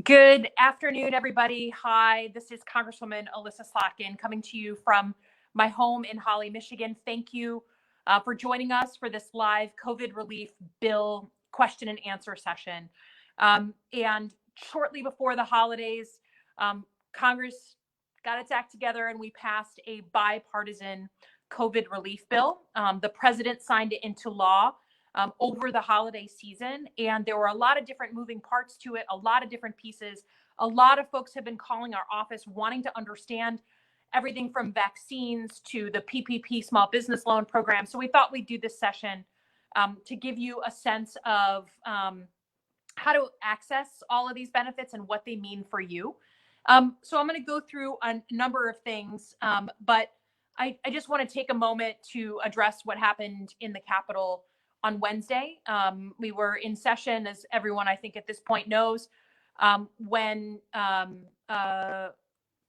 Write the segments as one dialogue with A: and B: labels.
A: Good afternoon, everybody. Hi, this is Congresswoman Alyssa Slotkin coming to you from my home in Holly, Michigan. Thank you for joining us for this live COVID relief bill question and answer session. And shortly before the holidays, Congress got its act together and we passed a bipartisan COVID relief bill. The president signed it into law over the holiday season. And there were a lot of different moving parts to it, a lot of different pieces. A lot of folks have been calling our office wanting to understand everything from vaccines to the PPP small business loan program. So we thought we'd do this session to give you a sense of how to access all of these benefits and what they mean for you. So I'm going to go through a number of things, but I just want to take a moment to address what happened in the Capitol on Wednesday. We were in session, as everyone I think at this point knows, when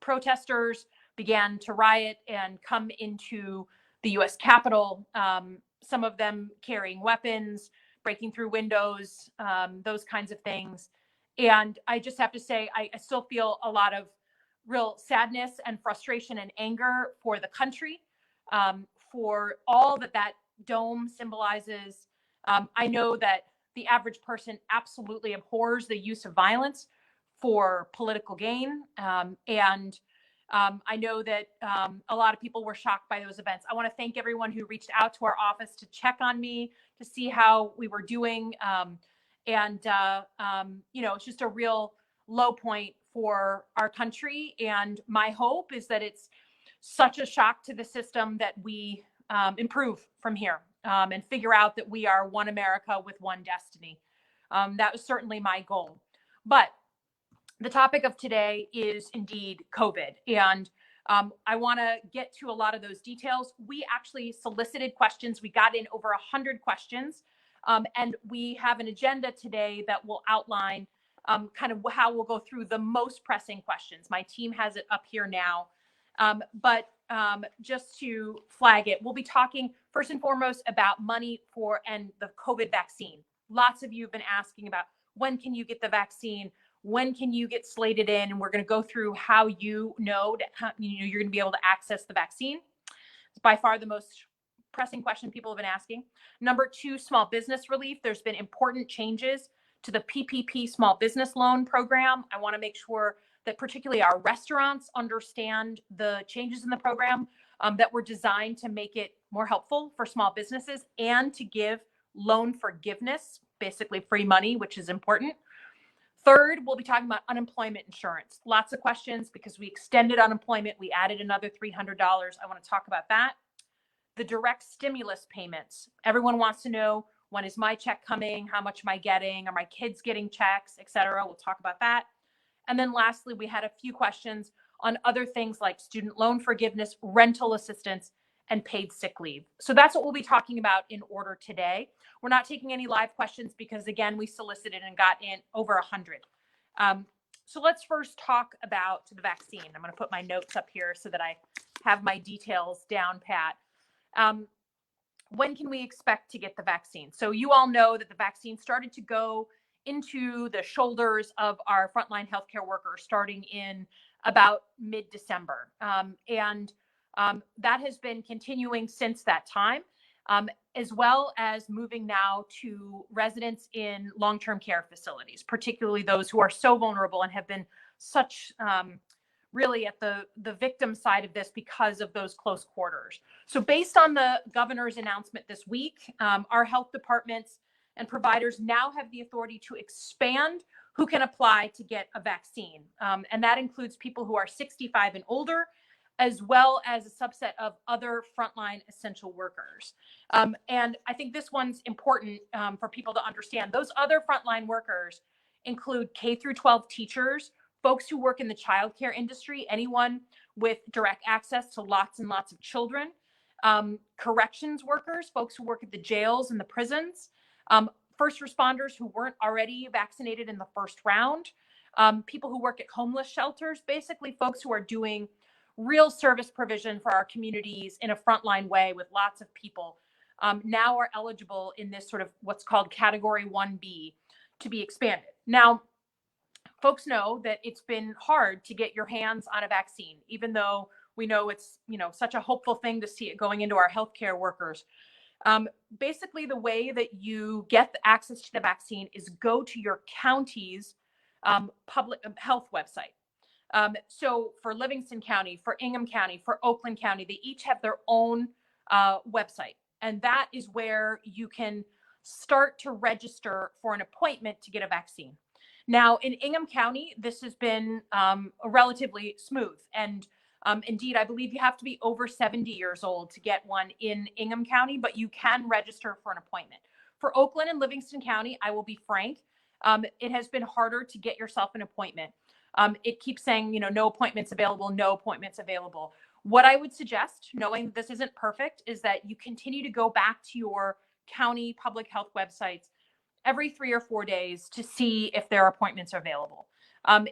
A: protesters began to riot and come into the US Capitol, some of them carrying weapons, breaking through windows, those kinds of things. And I just have to say, I still feel a lot of real sadness and frustration and anger for the country, for all that dome symbolizes. I know that the average person absolutely abhors the use of violence for political gain. And I know that a lot of people were shocked by those events. I want to thank everyone who reached out to our office to check on me, to see how we were doing. It's just a real low point for our country. And my hope is that it's such a shock to the system that we improve from here and figure out that we are one America with one destiny. That was certainly my goal. But the topic of today is indeed COVID. And I want to get to a lot of those details. We actually solicited questions. We got in over 100 questions. And we have an agenda today that will outline kind of how we'll go through the most pressing questions. My team has it up here now. But just to flag it, we'll be talking first and foremost about money for and the COVID vaccine. Lots of you have been asking about when can you get the vaccine? When can you get slated in? And we're going to go through how you're going to be able to access the vaccine. It's by far the most pressing question people have been asking. Number two, small business relief. There's been important changes to the PPP small business loan program. I want to make sure that particularly our restaurants understand the changes in the program that were designed to make it more helpful for small businesses and to give loan forgiveness, basically free money, which is important. Third, we'll be talking about unemployment insurance. Lots of questions because we extended unemployment. We added another $300. I want to talk about that. The direct stimulus payments. Everyone wants to know, when is my check coming? How much am I getting? Are my kids getting checks, et cetera? We'll talk about that. And then lastly, we had a few questions on other things like student loan forgiveness, rental assistance, and paid sick leave. So that's what we'll be talking about in order today. We're not taking any live questions because, again, we solicited and got in over 100. So let's first talk about the vaccine. I'm going to put my notes up here so that I have my details down pat. When can we expect to get the vaccine? So you all know that the vaccine started to go into the shoulders of our frontline healthcare workers starting in about mid-December. That has been continuing since that time, as well as moving now to residents in long-term care facilities, particularly those who are so vulnerable and have been such really at the victim side of this because of those close quarters. So based on the governor's announcement this week, our health departments and providers now have the authority to expand who can apply to get a vaccine. And that includes people who are 65 and older, as well as a subset of other frontline essential workers. And I think this one's important for people to understand. Those other frontline workers include K through 12 teachers, folks who work in the childcare industry, anyone with direct access to lots and lots of children, corrections workers, folks who work at the jails and the prisons, first responders who weren't already vaccinated in the first round, people who work at homeless shelters, basically folks who are doing real service provision for our communities in a frontline way with lots of people now are eligible in this sort of what's called Category 1B to be expanded. Now, folks know that it's been hard to get your hands on a vaccine, even though we know it's, such a hopeful thing to see it going into our healthcare workers. Basically, the way that you get the access to the vaccine is go to your county's public health website. So for Livingston County, for Ingham County, for Oakland County, they each have their own website. And that is where you can start to register for an appointment to get a vaccine. Now, in Ingham County, this has been relatively smooth. And indeed, I believe you have to be over 70 years old to get one in Ingham County, but you can register for an appointment. For Oakland and Livingston County, I will be frank, it has been harder to get yourself an appointment. It keeps saying, no appointments available, no appointments available. What I would suggest, knowing this isn't perfect, is that you continue to go back to your county public health websites every 3 or 4 days to see if their appointments are available.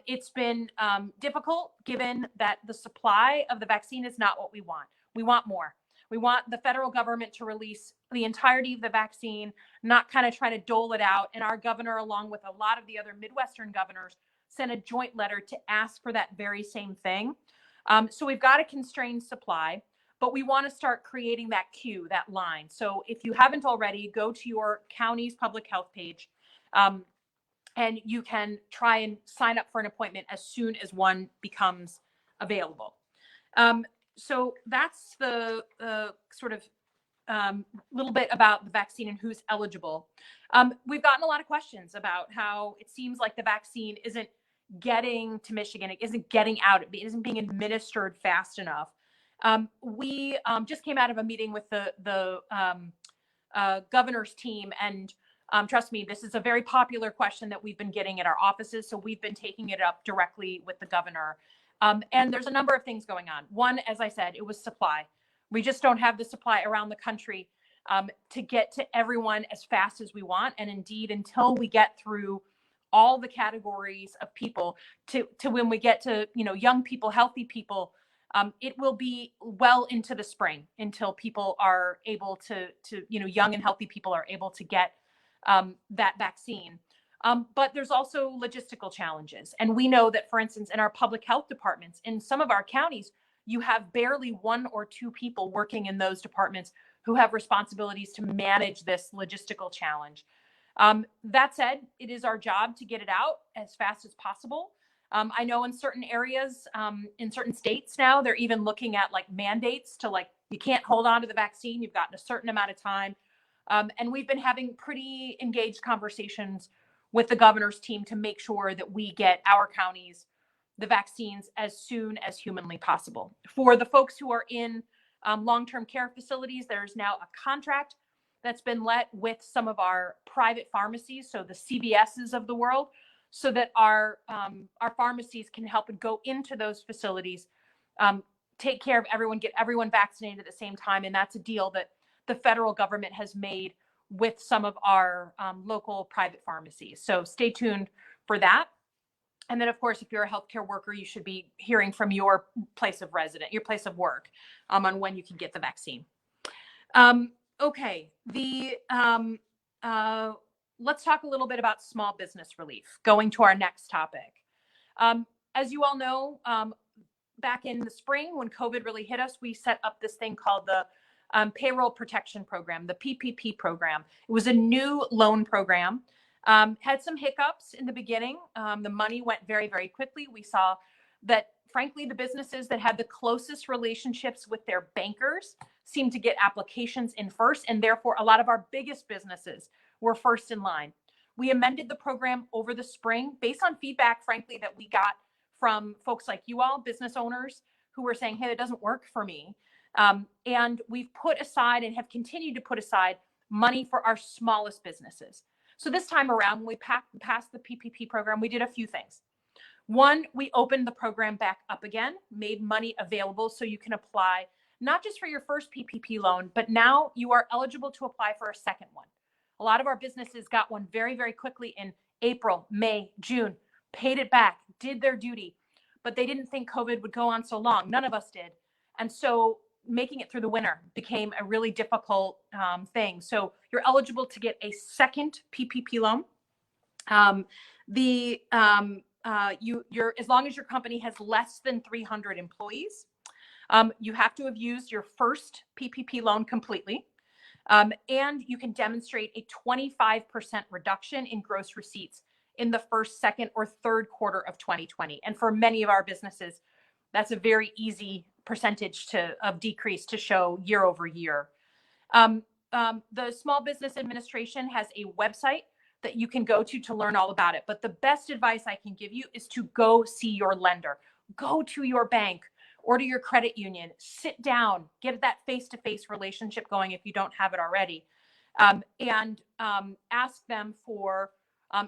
A: It's been difficult given that the supply of the vaccine is not what we want. We want more. We want the federal government to release the entirety of the vaccine, not kind of try to dole it out. And our governor, along with a lot of the other Midwestern governors, sent a joint letter to ask for that very same thing. So we've got a constrained supply, but we want to start creating that queue, that line. So if you haven't already, go to your county's public health page, and you can try and sign up for an appointment as soon as one becomes available. So that's the sort of little bit about the vaccine and who's eligible. We've gotten a lot of questions about how it seems like the vaccine isn't getting to Michigan. It isn't getting out. It isn't being administered fast enough. We just came out of a meeting with the governor's team, and trust me, this is a very popular question that we've been getting at our offices. So we've been taking it up directly with the governor. And there's a number of things going on. One, as I said, it was supply. We just don't have the supply around the country to get to everyone as fast as we want. And indeed, until we get through all the categories of people to when we get to, young people, healthy people, it will be well into the spring until people are able to young and healthy people are able to get that vaccine. But there's also logistical challenges. And we know that, for instance, in our public health departments, in some of our counties, you have barely 1 or 2 people working in those departments who have responsibilities to manage this logistical challenge. That said, it is our job to get it out as fast as possible. I know in certain areas, in certain states now, they're even looking at mandates to you can't hold on to the vaccine. You've gotten a certain amount of time. And we've been having pretty engaged conversations with the governor's team to make sure that we get our counties the vaccines as soon as humanly possible. For the folks who are in long-term care facilities, there's now a contract that's been let with some of our private pharmacies, so the CVSs of the world, so that our pharmacies can help and go into those facilities, take care of everyone, get everyone vaccinated at the same time. And that's a deal that the federal government has made with some of our local private pharmacies. So stay tuned for that. And then, of course, if you're a healthcare worker, you should be hearing from your place of residence, your place of work, on when you can get the vaccine. Okay, let's talk a little bit about small business relief, going to our next topic. As you all know, back in the spring when COVID really hit us, we set up this thing called the Payroll Protection Program, the PPP program. It was a new loan program. Had some hiccups in the beginning. The money went very, very quickly. We saw that, frankly, the businesses that had the closest relationships with their bankers seemed to get applications in first, and therefore a lot of our biggest businesses were first in line. We amended the program over the spring based on feedback, frankly, that we got from folks like you all, business owners, who were saying, hey, it doesn't work for me. And we've put aside and have continued to put aside money for our smallest businesses. So this time around, when we passed the PPP program, we did a few things. One, we opened the program back up again, made money available so you can apply not just for your first PPP loan, but now you are eligible to apply for a second one. A lot of our businesses got one very, very quickly in April, May, June, paid it back, did their duty, but they didn't think COVID would go on so long. None of us did. And so making it through the winter became a really difficult thing. So you're eligible to get a second PPP loan. The as long as your company has less than 300 employees, you have to have used your first PPP loan completely. And you can demonstrate a 25% reduction in gross receipts in the first, second, or third quarter of 2020. And for many of our businesses, that's a very easy percentage of decrease to show year over year. The Small Business Administration has a website that you can go to learn all about it. But the best advice I can give you is to go see your lender, go to your bank or to your credit union, sit down, get that face-to-face relationship going if you don't have it already, and ask them for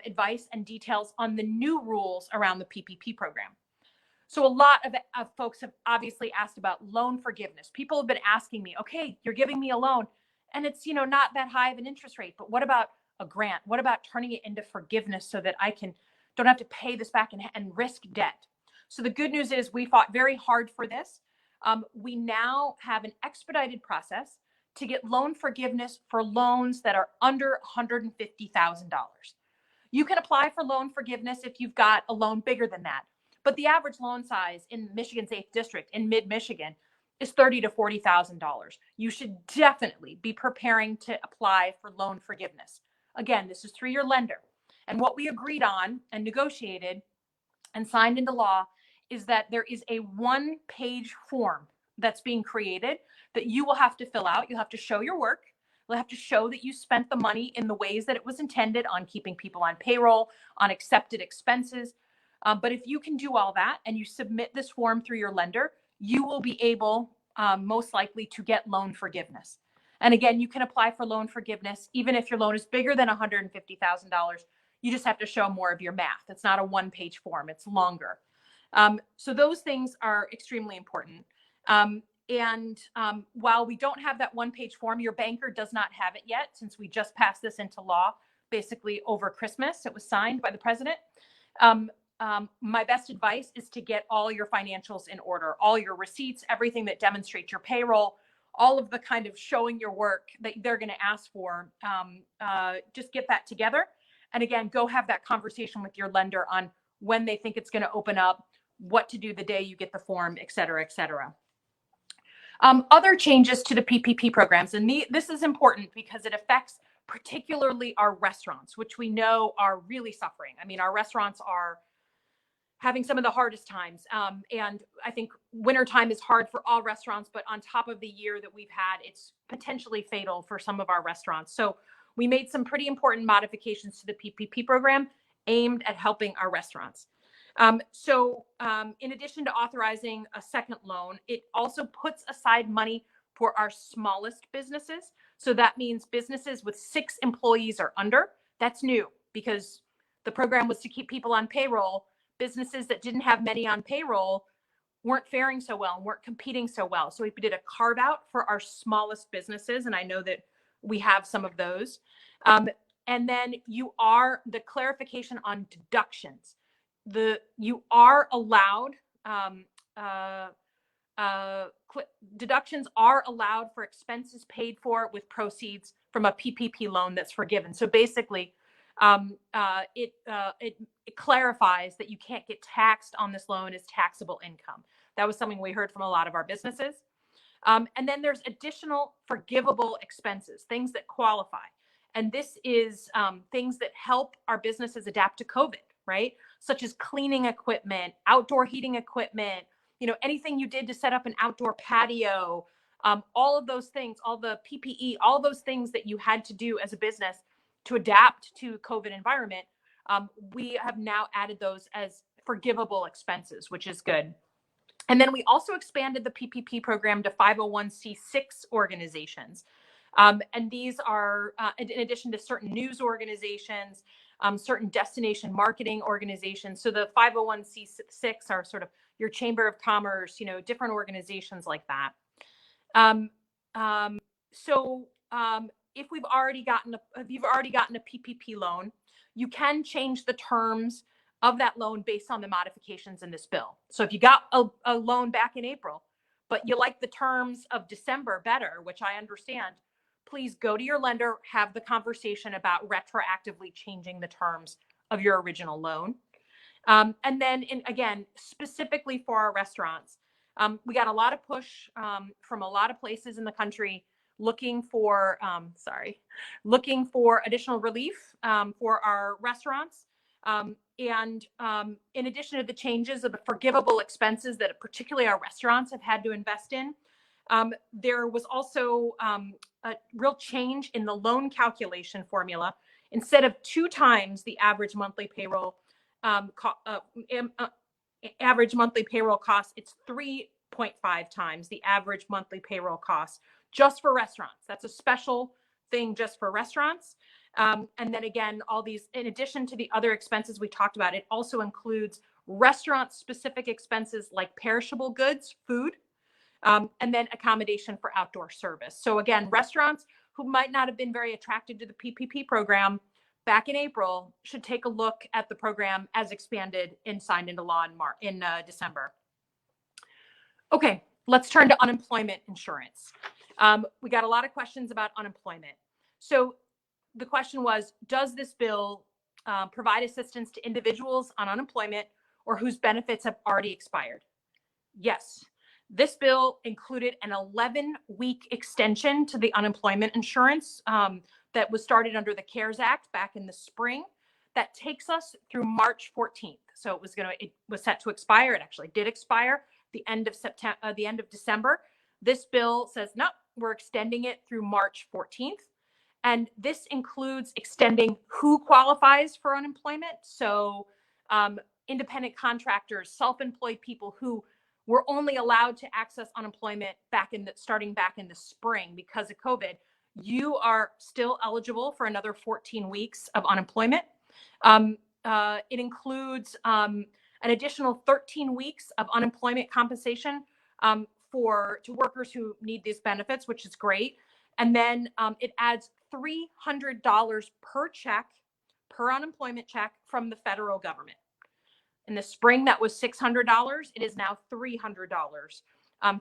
A: advice and details on the new rules around the PPP program. So a lot of folks have obviously asked about loan forgiveness. People have been asking me, okay, you're giving me a loan and it's, not that high of an interest rate, but what about a grant? What about turning it into forgiveness so that I don't have to pay this back and risk debt? So the good news is we fought very hard for this. We now have an expedited process to get loan forgiveness for loans that are under $150,000. You can apply for loan forgiveness if you've got a loan bigger than that. But the average loan size in Michigan's 8th District in mid-Michigan is $30,000 to $40,000. You should definitely be preparing to apply for loan forgiveness. Again, this is through your lender. And what we agreed on and negotiated and signed into law is that there is a one-page form that's being created that you will have to fill out. You'll have to show your work. You'll have to show that you spent the money in the ways that it was intended on keeping people on payroll, on accepted expenses. But if you can do all that and you submit this form through your lender, you will be able most likely to get loan forgiveness. And again, you can apply for loan forgiveness even if your loan is bigger than $150,000. You just have to show more of your math. It's not a one-page form, it's longer. So those things are extremely important. While we don't have that one-page form, your banker does not have it yet since we just passed this into law basically over Christmas. It was signed by the president. My best advice is to get all your financials in order, all your receipts, everything that demonstrates your payroll, all of the kind of showing your work that they're going to ask for. Just get that together. And again, go have that conversation with your lender on when they think it's going to open up, what to do the day you get the form, et cetera, et cetera. Other changes to the PPP programs, and this is important because it affects particularly our restaurants, which we know are really suffering. I mean, our restaurants are having some of the hardest times. And I think wintertime is hard for all restaurants, but on top of the year that we've had, it's potentially fatal for some of our restaurants. So we made some pretty important modifications to the PPP program aimed at helping our restaurants. In addition to authorizing a second loan, it also puts aside money for our smallest businesses. So that means businesses with 6 employees or under. That's new because the program was to keep people on payroll. Businesses that didn't have many on payroll weren't faring so well and weren't competing so well. So we did a carve out for our smallest businesses. And I know that we have some of those. And then the clarification on deductions. You are allowed, deductions are allowed for expenses paid for with proceeds from a PPP loan that's forgiven. So basically, it clarifies that you can't get taxed on this loan as taxable income. That was something we heard from a lot of our businesses. And then there's additional forgivable expenses, things that qualify. And this is things that help our businesses adapt to COVID, right? Such as cleaning equipment, outdoor heating equipment, anything you did to set up an outdoor patio, all of those things, all the PPE, all those things that you had to do as a business to adapt to COVID environment, we have now added those as forgivable expenses, which is good. And then we also expanded the PPP program to 501c6 organizations. And these are, in addition to certain news organizations, certain destination marketing organizations. So the 501c6 are sort of your Chamber of Commerce, different organizations like that. If you've already gotten a PPP loan, you can change the terms of that loan based on the modifications in this bill. So if you got a loan back in April, but you like the terms of December better, which I understand, please go to your lender, have the conversation about retroactively changing the terms of your original loan. And then again, specifically for our restaurants, we got a lot of push from a lot of places in the country looking for, looking for additional relief for our restaurants. And in addition to the changes of the forgivable expenses that particularly our restaurants have had to invest in, there was also a real change in the loan calculation formula. Instead of 2 times the average monthly payroll cost, it's 3.5 times the average monthly payroll cost just for restaurants. That's a special thing just for restaurants. And then again, all these, in addition to the other expenses we talked about, it also includes restaurant specific expenses like perishable goods, food, and then accommodation for outdoor service. So again, restaurants who might not have been very attracted to the PPP program back in April should take a look at the program as expanded and signed into law in December. Okay, let's turn to unemployment insurance. We got a lot of questions about unemployment. So the question was, does this bill provide assistance to individuals on unemployment or whose benefits have already expired? Yes. This bill included an 11-week extension to the unemployment insurance that was started under the CARES Act back in the spring. That takes us through March 14th. So it was set to expire. It actually did expire the end of December. This bill says, no, we're extending it through March 14th. And this includes extending who qualifies for unemployment. So independent contractors, self-employed people who were only allowed to access unemployment starting back in the spring because of COVID, you are still eligible for another 14 weeks of unemployment. It includes an additional 13 weeks of unemployment compensation to workers who need these benefits, which is great. And then it adds $300 per unemployment check from the federal government. In the spring, that was $600. It is now $300.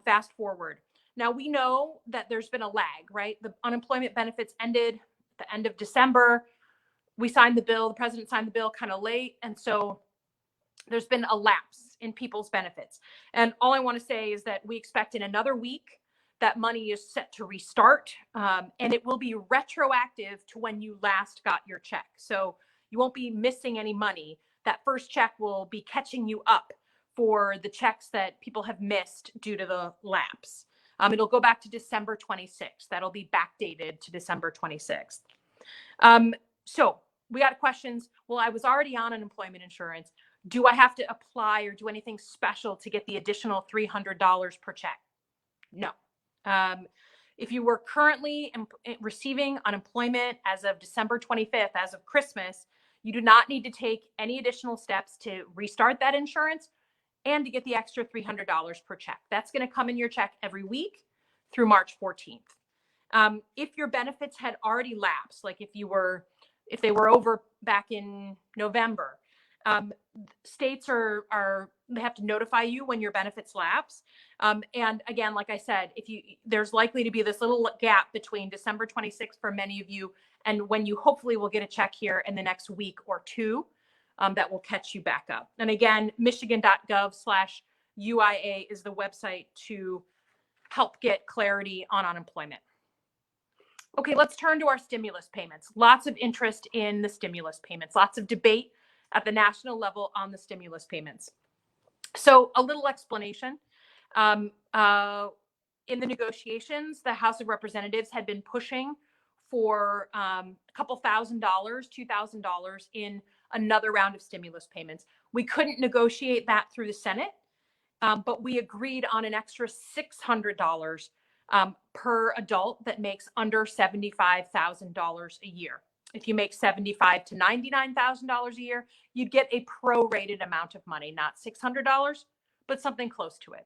A: Fast forward. Now, we know that there's been a lag, right? The unemployment benefits ended at the end of December. We signed the bill. The president signed the bill kind of late. And so there's been a lapse in people's benefits. And all I want to say is that we expect in another week that money is set to restart. And it will be retroactive to when you last got your check. So you won't be missing any money. That first check will be catching you up for the checks that people have missed due to the lapse. It'll go back to December 26th. That'll be backdated to December 26th. So we got questions. Well, I was already on unemployment insurance. Do I have to apply or do anything special to get the additional $300 per check? No. If you were currently receiving unemployment as of December 25th, as of Christmas, you do not need to take any additional steps to restart that insurance and to get the extra $300 per check. That's going to come in your check every week through March 14th. If your benefits had already lapsed, like if they were over back in November, states they have to notify you when your benefits lapse. And again, like I said, there's likely to be this little gap between December 26th for many of you and when you hopefully will get a check here in the next week or two that will catch you back up. And again, michigan.gov/UIA is the website to help get clarity on unemployment. Okay, let's turn to our stimulus payments. Lots of interest in the stimulus payments, lots of debate at the national level on the stimulus payments. So a little explanation. In the negotiations, the House of Representatives had been pushing for a couple $1,000, $2,000 in another round of stimulus payments. We couldn't negotiate that through the Senate, but we agreed on an extra $600 per adult that makes under $75,000 a year. If you make $75,000 to $99,000 a year, you'd get a prorated amount of money, not $600, but something close to it.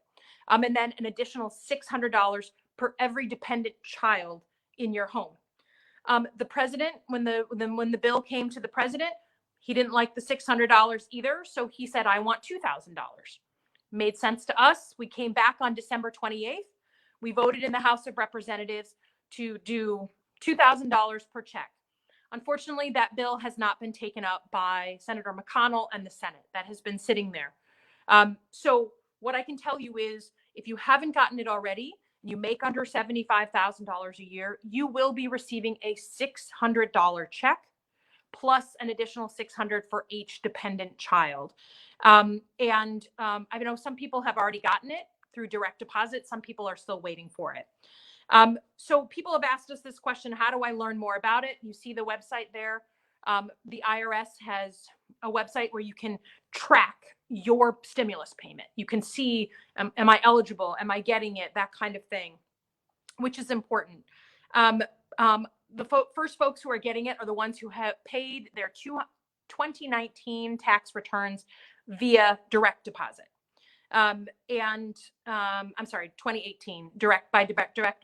A: And then an additional $600 per every dependent child in your home. The president, when the bill came to the president, he didn't like the $600 either. So he said, I want $2,000. Made sense to us. We came back on December 28th. We voted in the House of Representatives to do $2,000 per check. Unfortunately, that bill has not been taken up by Senator McConnell and the Senate. That has been sitting there. So what I can tell you is, if you haven't gotten it already, you make under $75,000 a year, you will be receiving a $600 check plus an additional $600 for each dependent child. I know some people have already gotten it through direct deposit. Some people are still waiting for it. So people have asked us this question: how do I learn more about it? You see the website there. The IRS has a website where you can track your stimulus payment. You can see, am I eligible? Am I getting it? That kind of thing, which is important. The first folks who are getting it are the ones who have paid their 2019 tax returns via direct deposit. I'm sorry, 2018 direct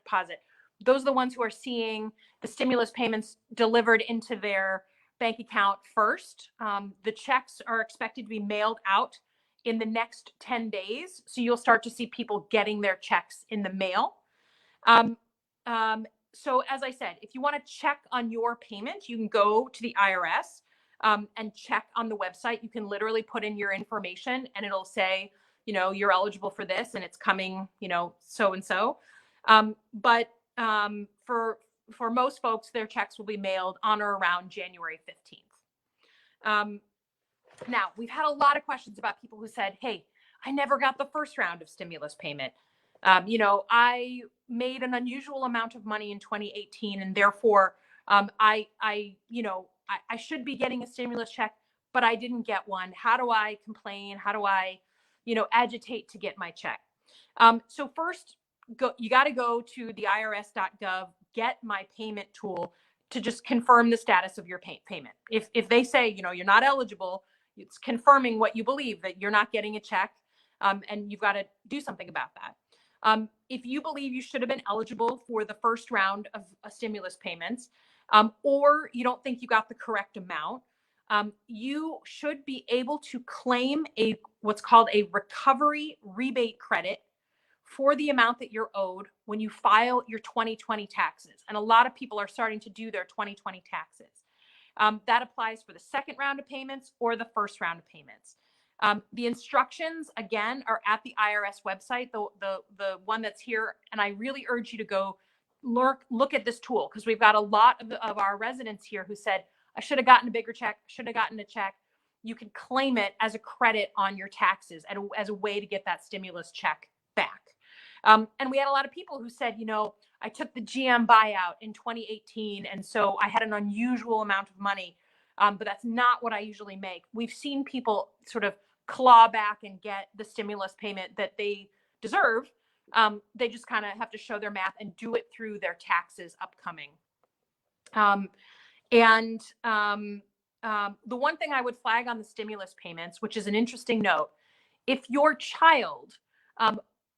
A: deposit. Those are the ones who are seeing the stimulus payments delivered into their bank account first. The checks are expected to be mailed out in the next 10 days. So you'll start to see people getting their checks in the mail. So as I said, if you want to check on your payment, you can go to the IRS and check on the website. You can literally put in your information and it'll say, you're eligible for this and it's coming, so-and-so. But for most folks, their checks will be mailed on or around January 15th. Now, we've had a lot of questions about people who said, hey, I never got the first round of stimulus payment. I made an unusual amount of money in 2018, and therefore I should be getting a stimulus check, but I didn't get one. How do I complain? How do I, agitate to get my check? So first, you got to go to the irs.gov, get my payment tool to just confirm the status of your payment. If they say, you're not eligible, it's confirming what you believe, that you're not getting a check, and you've got to do something about that. If you believe you should have been eligible for the first round of stimulus payments, or you don't think you got the correct amount, you should be able to claim what's called a recovery rebate credit for the amount that you're owed when you file your 2020 taxes. And a lot of people are starting to do their 2020 taxes. That applies for the second round of payments or the first round of payments. The instructions, again, are at the IRS website, the one that's here. And I really urge you to go look at this tool, because we've got a lot of our residents here who said, I should have gotten a bigger check, should have gotten a check. You can claim it as a credit on your taxes as a way to get that stimulus check back. And we had a lot of people who said, I took the GM buyout in 2018, and so I had an unusual amount of money, but that's not what I usually make. We've seen people sort of claw back and get the stimulus payment that they deserve. They just kind of have to show their math and do it through their taxes upcoming. The one thing I would flag on the stimulus payments, which is an interesting note, if your child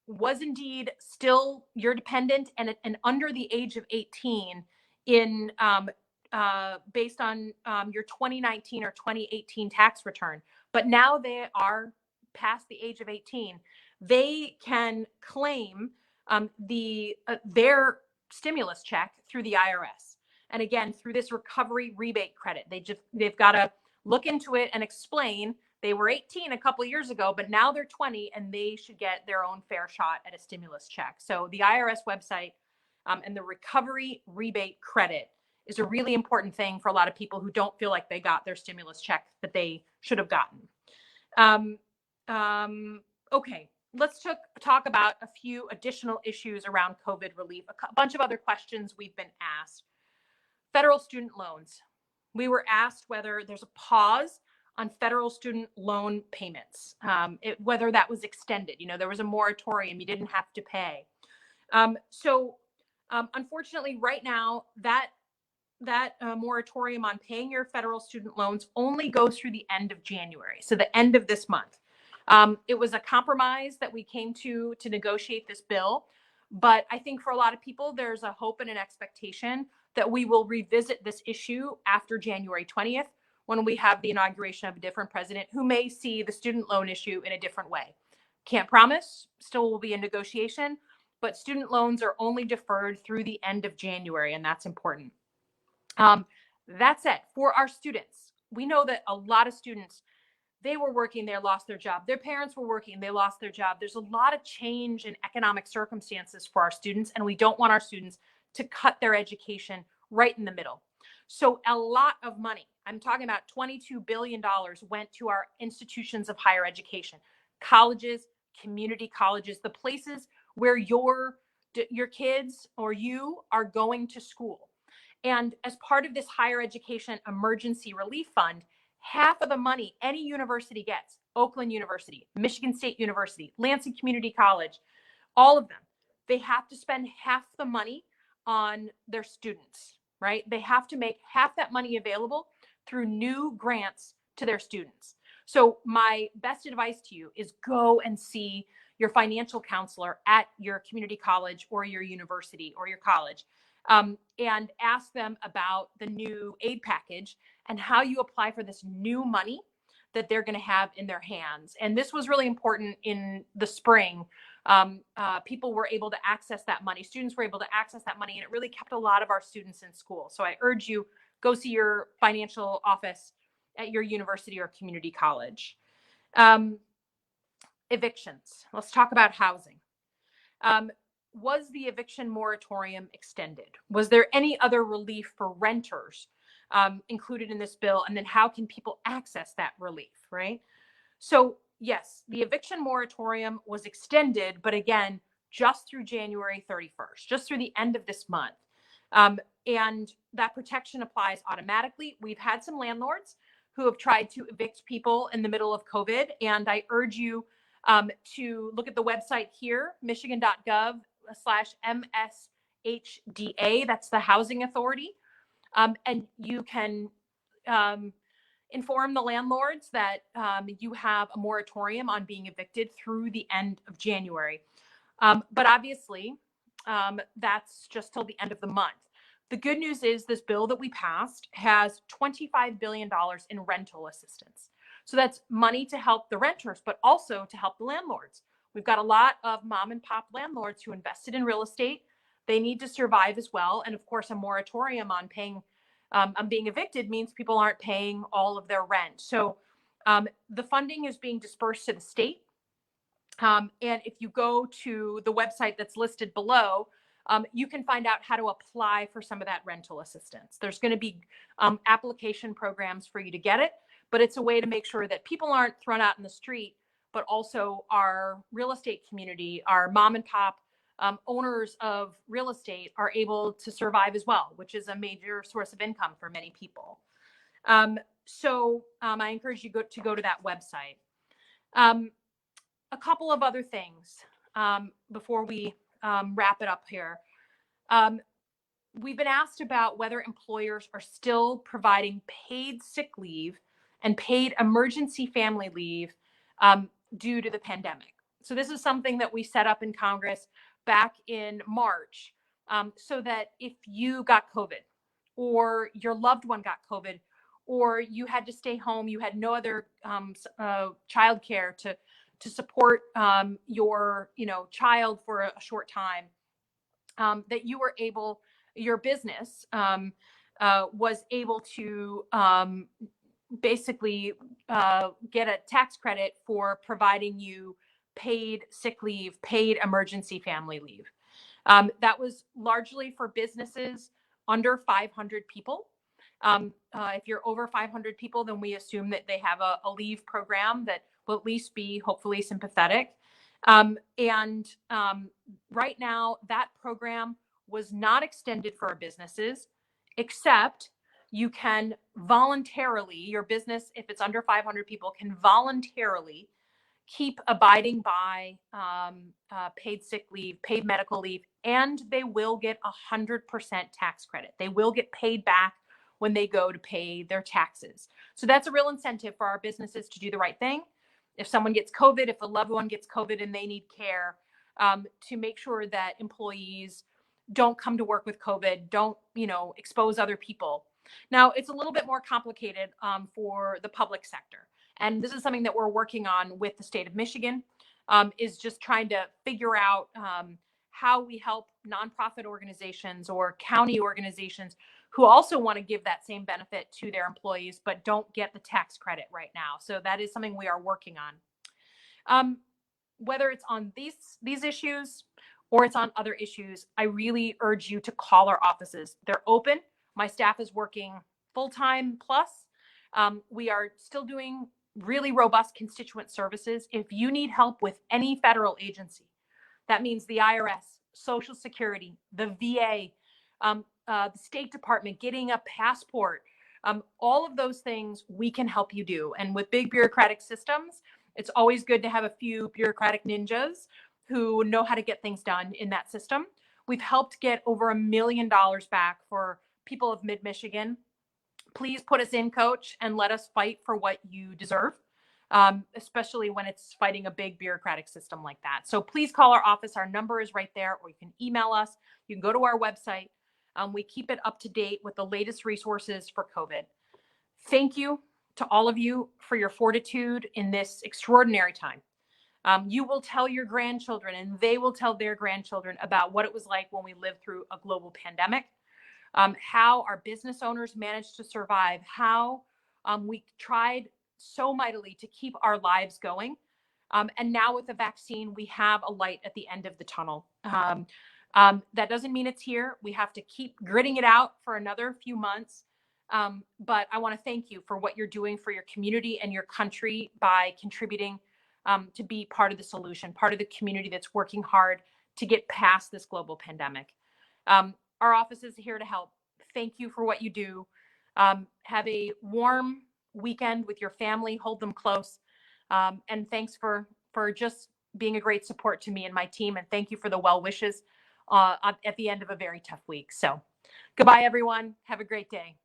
A: was indeed still your dependent and under the age of 18 in based on your 2019 or 2018 tax return, but now they are past the age of 18, they can claim their stimulus check through the IRS. And again, through this recovery rebate credit, they've got to look into it and explain they were 18 a couple of years ago, but now they're 20 and they should get their own fair shot at a stimulus check. So the IRS website and the recovery rebate credit is a really important thing for a lot of people who don't feel like they got their stimulus check that they should have gotten. Okay, let's talk about a few additional issues around COVID relief. A bunch of other questions we've been asked. Federal student loans. We were asked whether there's a pause on federal student loan payments, whether that was extended. There was a moratorium, you didn't have to pay. Unfortunately, right now, that moratorium on paying your federal student loans only goes through the end of January, so the end of this month. It was a compromise that we came to negotiate this bill, but I think for a lot of people, there's a hope and an expectation that we will revisit this issue after January 20th, when we have the inauguration of a different president who may see the student loan issue in a different way. Can't promise, still will be a negotiation, but student loans are only deferred through the end of January, and that's important. That said, for our students, we know that a lot of students, they were working, they lost their job. Their parents were working, they lost their job. There's a lot of change in economic circumstances for our students, and we don't want our students to cut their education right in the middle. So a lot of money, I'm talking about $22 billion, went to our institutions of higher education, colleges, community colleges, the places where your kids or you are going to school. And as part of this higher education emergency relief fund, half of the money any university gets, Oakland University, Michigan State University, Lansing Community College, all of them, they have to spend half the money on their students, right? They have to make half that money available through new grants to their students. So my best advice to you is go and see your financial counselor at your community college or your university or your college, and ask them about the new aid package and how you apply for this new money that they're going to have in their hands. And this was really important in the spring. People were able to access that money. Students were able to access that money, and it really kept a lot of our students in school. So I urge you, go see your financial office at your university or community college. Evictions. Let's talk about housing. Was the eviction moratorium extended? Was there any other relief for renters included in this bill? And then how can people access that relief, right? So yes, the eviction moratorium was extended, but again, just through January 31st, just through the end of this month. And that protection applies automatically. We've had some landlords who have tried to evict people in the middle of COVID, and I urge you to look at the website here, michigan.gov/MSHDA. That's the Housing Authority. And you can inform the landlords that you have a moratorium on being evicted through the end of January. But obviously, that's just till the end of the month. The good news is this bill that we passed has $25 billion in rental assistance. So that's money to help the renters, but also to help the landlords. We've got a lot of mom and pop landlords who invested in real estate. They need to survive as well. And of course, a moratorium on being evicted means people aren't paying all of their rent. So the funding is being dispersed to the state. And if you go to the website that's listed below, you can find out how to apply for some of that rental assistance. There's going to be application programs for you to get it, but it's a way to make sure that people aren't thrown out in the street, but also our real estate community, our mom and pop owners of real estate are able to survive as well, which is a major source of income for many people. So I encourage you to go to that website. A couple of other things before we wrap it up here. We've been asked about whether employers are still providing paid sick leave and paid emergency family leave due to the pandemic. So this is something that we set up in Congress back in March, so that if you got COVID or your loved one got COVID, or you had to stay home, you had no other childcare to support your child for a short time, that you were able, your business was able to basically get a tax credit for providing you paid sick leave, paid emergency family leave. That was largely for businesses under 500 people. If you're over 500 people, then we assume that they have a leave program that will at least be hopefully sympathetic. And right now, that program was not extended for our businesses, except you can voluntarily, your business, if it's under 500 people, can voluntarily keep abiding by paid sick leave, paid medical leave, and they will get 100% tax credit. They will get paid back when they go to pay their taxes. So that's a real incentive for our businesses to do the right thing. If someone gets COVID, if a loved one gets COVID and they need care, to make sure that employees don't come to work with COVID, don't, expose other people. Now, it's a little bit more complicated for the public sector. And this is something that we're working on with the state of Michigan, is just trying to figure out how we help nonprofit organizations or county organizations who also want to give that same benefit to their employees, but don't get the tax credit right now. So that is something we are working on. Whether it's on these issues or it's on other issues, I really urge you to call our offices. They're open. My staff is working full-time plus. We are still doing really robust constituent services. If you need help with any federal agency, that means the IRS, Social Security, the VA, the State Department, getting a passport, all of those things we can help you do. And with big bureaucratic systems, it's always good to have a few bureaucratic ninjas who know how to get things done in that system. We've helped get over $1 million back for people of Mid-Michigan. Please put us in, Coach, and let us fight for what you deserve, especially when it's fighting a big bureaucratic system like that. So please call our office. Our number is right there, or you can email us. You can go to our website. We keep it up to date with the latest resources for COVID. Thank you to all of you for your fortitude in this extraordinary time. You will tell your grandchildren, and they will tell their grandchildren about what it was like when we lived through a global pandemic, how our business owners managed to survive, how we tried so mightily to keep our lives going. And now with the vaccine, we have a light at the end of the tunnel. That doesn't mean it's here. We have to keep gritting it out for another few months. But I want to thank you for what you're doing for your community and your country by contributing to be part of the solution, part of the community that's working hard to get past this global pandemic. Our office is here to help. Thank you for what you do. Have a warm weekend with your family. Hold them close. And thanks for just being a great support to me and my team. And thank you for the well wishes at the end of a very tough week. So goodbye, everyone. Have a great day.